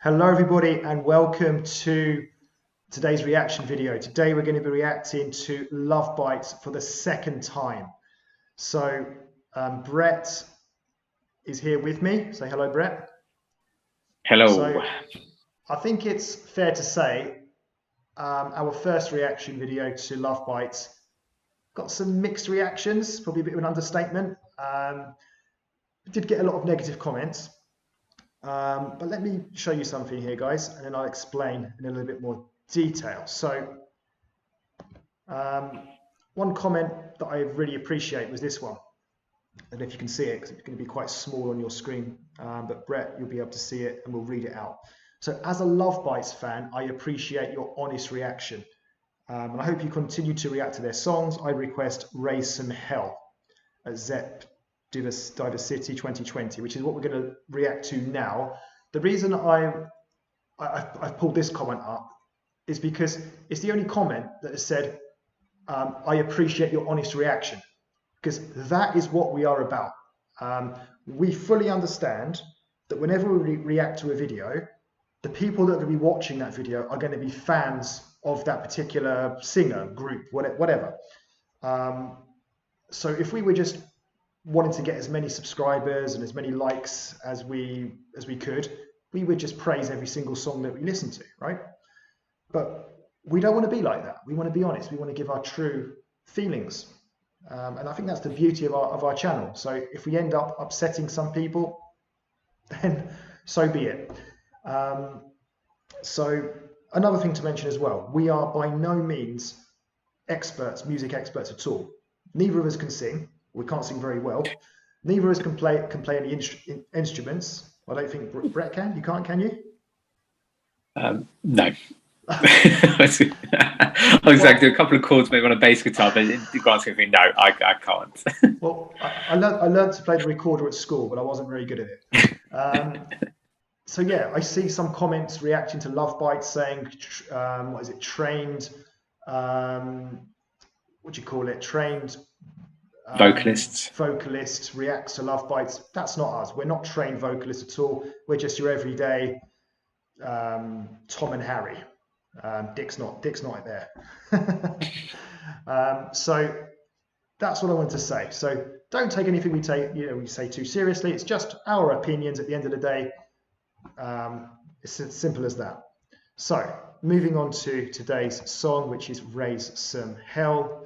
Hello everybody and welcome to today's reaction video. Today we're going to be reacting to Lovebites for the second time. So Brett is here with me. Say hello, Brett. Hello. So I think it's fair to say our first reaction video to Lovebites got some mixed reactions, probably a bit of an understatement. We did get a lot of negative comments. But let me show you something here, guys, and then I'll explain in a little bit more detail. So one comment that I really appreciate was this one. I don't know if you can see it because it's going to be quite small on your screen, but Brett, you'll be able to see it and we'll read it out. So as a Lovebites fan, I appreciate your honest reaction. And I hope you continue to react to their songs. I request Raise Some Hell at Zepp Diversity 2020, which is what we're going to react to now. The reason I've pulled this comment up is because it's the only comment that has said, I appreciate your honest reaction, because that is what we are about. We fully understand that whenever we react to a video, the people that are going to be watching that video are going to be fans of that particular singer, group, whatever. So if we were just wanting to get as many subscribers and as many likes as we could, we would just praise every single song that we listen to, right? But we don't want to be like that. We want to be honest. We want to give our true feelings, and I think that's the beauty of our channel. So if we end up upsetting some people, then so be it. So another thing to mention as well, we are by no means experts, music experts at all. Neither of us can sing. We can't sing very well. Neither of us can play any instruments. I don't think Brett can. You can't, can you? No. I was like, do a couple of chords maybe on a bass guitar, but the grand scheme of thing, no, I can't. Well, I learned to play the recorder at school, but I wasn't very good at it. So yeah, I see some comments reacting to Lovebites saying, what is it, trained, what do you call it, trained vocalists reacts to Lovebites. That's not us. We're not trained vocalists at all. We're just your everyday Tom and Harry. Dick's not there. So that's what I wanted to say. So don't take anything we say too seriously. It's just our opinions at the end of the day. It's as simple as that. So moving on to today's song, which is Raise Some Hell.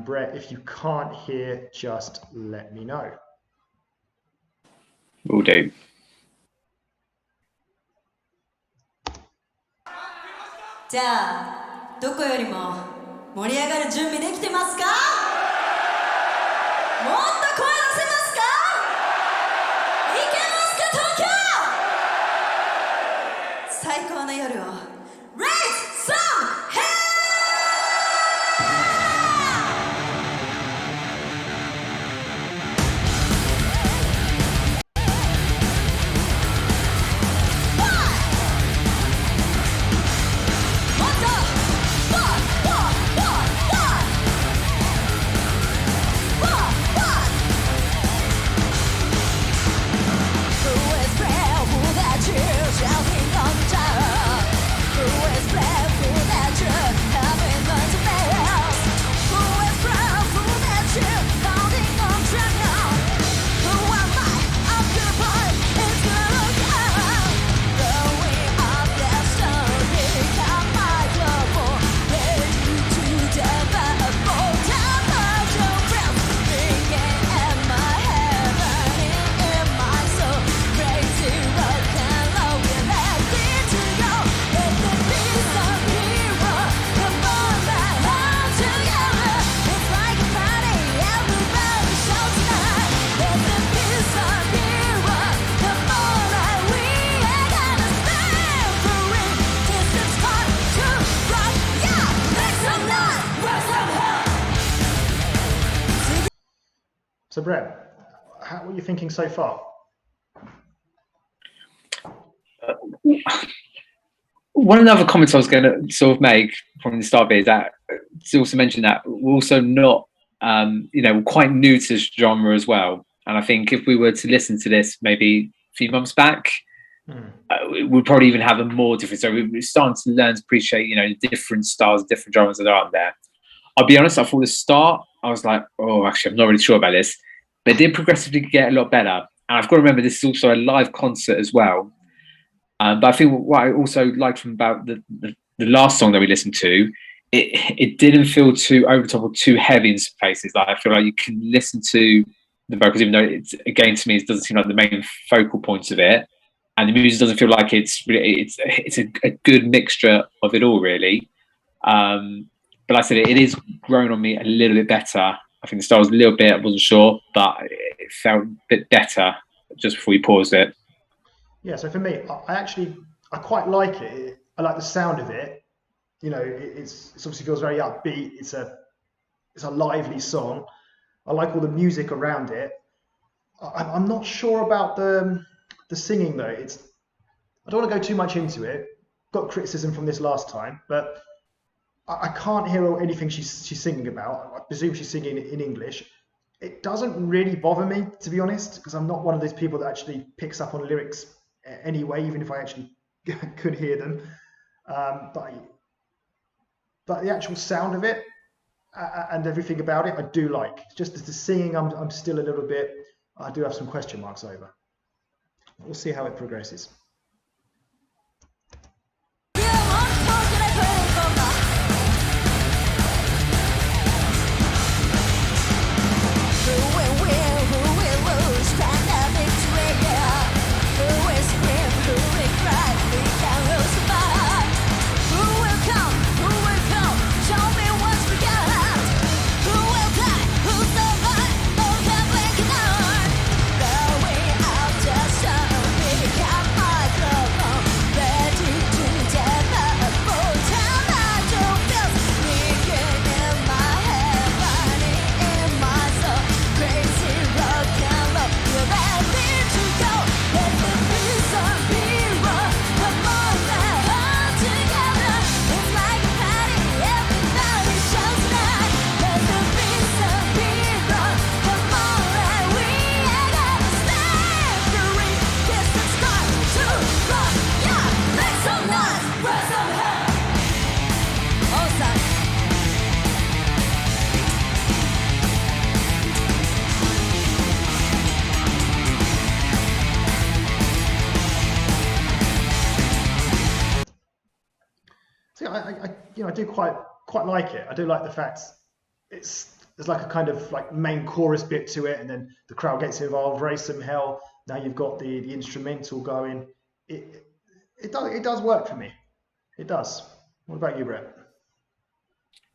Brett, if you can't hear, just let me know. Will do. じゃあ、どこよりも盛り上がる準備できてますか？もっと声出せますか？いけますか、東京？最高の夜を Raise some hell! So Brett, what are you thinking so far? One of the other comments I was going to sort of make from the start of it is that to also mention that we're also not, quite new to this genre as well. And I think if we were to listen to this maybe a few months back, we'd probably even have a more different. So we're starting to learn to appreciate, different styles, different genres that are out there. I'll be honest, I thought the start, I was like, oh, actually, I'm not really sure about this. But it did progressively get a lot better. And I've got to remember, this is also a live concert as well. But I think what I also liked from about the last song that we listened to, it didn't feel too over the top or too heavy in some places. Like, I feel like you can listen to the vocals, even though it's, again, to me, it doesn't seem like the main focal points of it. And the music doesn't feel like it's a good mixture of it all, really. But like I said, it is grown on me a little bit better. I think the style was a little bit, I wasn't sure, but it felt a bit better just before we paused it. Yeah, so for me, I quite like it. I like the sound of it. It obviously feels very upbeat. It's a lively song. I like all the music around it. I'm not sure about the singing though. I don't want to go too much into it. Got criticism from this last time, but I can't hear anything she's singing about. I presume she's singing in English. It doesn't really bother me, to be honest, because I'm not one of those people that actually picks up on lyrics anyway, even if I actually could hear them. But the actual sound of it and everything about it, I do like. Just the singing, I'm still a little bit. I do have some question marks over. We'll see how it progresses. I do quite like it. I do like the fact there's like a kind of like main chorus bit to it, and then the crowd gets involved. Raise some hell. Now you've got the instrumental going. It does work for me. It does. What about you, Brett?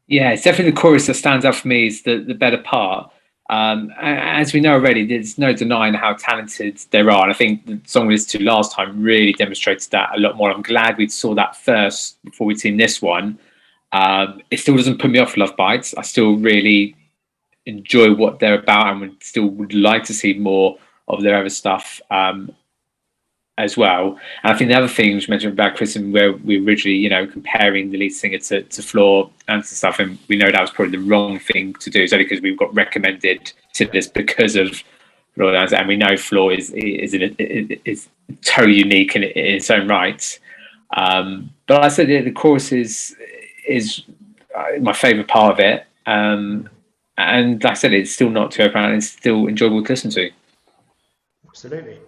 Yeah, it's definitely the chorus that stands out for me is the better part. As we know already, there's no denying how talented they are. And I think the song we listened to last time really demonstrated that a lot more. I'm glad we saw that first before we'd seen this one. It still doesn't put me off Lovebites. I still really enjoy what they're about and would like to see more of their other stuff as well. And I think the other thing you mentioned about Chris, and where we originally, comparing the lead singer to Floor and stuff, and we know that was probably the wrong thing to do. It's only because we've got recommended to this because of Floor, and we know Floor is totally unique in its own right. But I said the chorus is my favourite part of it, and like I said, it's still not too apparent. It's still enjoyable to listen to. Absolutely.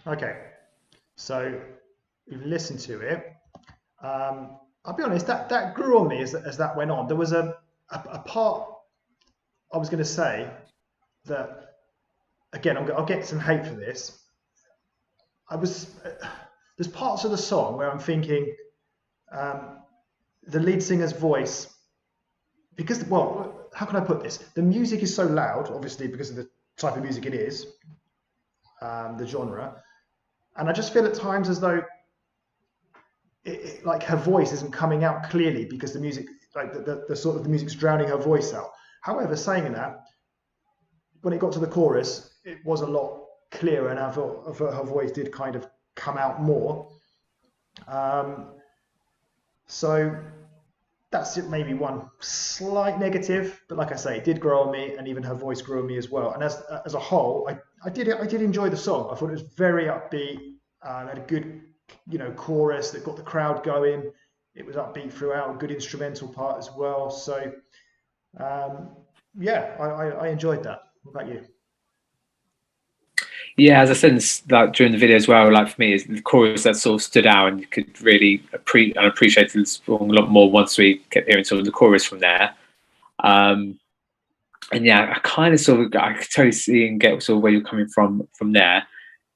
Okay, so we've listened to it. I'll be honest, that grew on me as that went on. There was a part I was going to say that, again, I'll get some hate for this. There's parts of the song where I'm thinking the lead singer's voice, because, well, how can I put this? The music is so loud, obviously, because of the type of music it is, the genre, and I just feel at times as though like her voice isn't coming out clearly because the music, like the sort of the music's drowning her voice out. However, saying that, when it got to the chorus, it was a lot clearer, and I thought her voice did kind of come out more. So that's it, maybe one slight negative, but like I say, it did grow on me, and even her voice grew on me as well. And as a whole, I did enjoy the song. I thought it was very upbeat. Had a good, chorus that got the crowd going. It was upbeat throughout, a good instrumental part as well. So yeah, I enjoyed that. What about you? Yeah, as I said like during the video as well, like for me, is the chorus that sort of stood out, and you could really appreciate the song a lot more once we kept hearing sort of the chorus from there. And yeah, I kind of sort of I could totally see and get sort of where you're coming from there.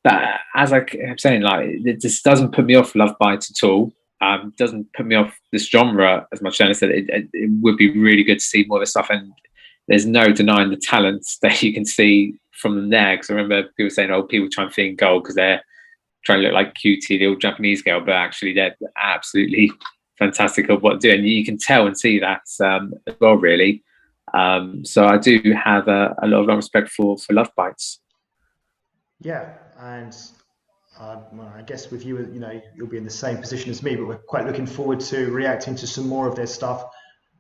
But as I kept saying, like it just doesn't put me off Lovebites at all. Doesn't put me off this genre as much as I said. It would be really good to see more of this stuff, and there's no denying the talents that you can see from them there. Because I remember people saying, "Oh, people try and think gold because they're trying to look like cutie, the old Japanese girl," but actually they're absolutely fantastic at what they do, and you can tell and see that as well, really. So I do have a lot of respect for Lovebites. Yeah, and well, I guess with you, you'll be in the same position as me, but we're quite looking forward to reacting to some more of their stuff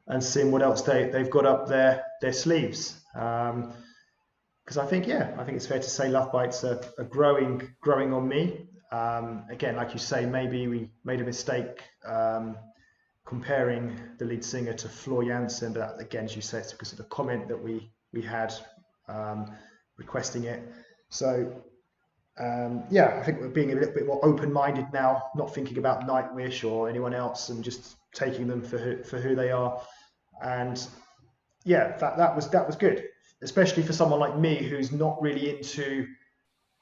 and seeing what else they've got up their sleeves. Because I think it's fair to say Lovebites are growing on me. Again, like you say, maybe we made a mistake comparing the lead singer to Floor Jansen, but that, again, as you said, it's because of the comment that we had requesting it. So yeah, I think we're being a little bit more open-minded now, not thinking about Nightwish or anyone else, and just taking them for who they are. And yeah, that was good, especially for someone like me who's not really into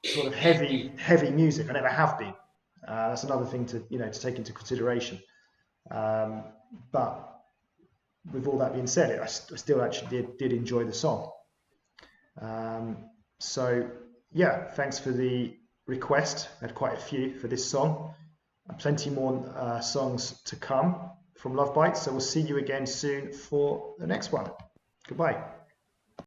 sort of heavy music. I never have been. That's another thing to take into consideration. But with all that being said, I still actually did enjoy the song. So yeah, thanks for the request. I had quite a few for this song. Plenty more songs to come from Lovebites. So we'll see you again soon for the next one. Goodbye.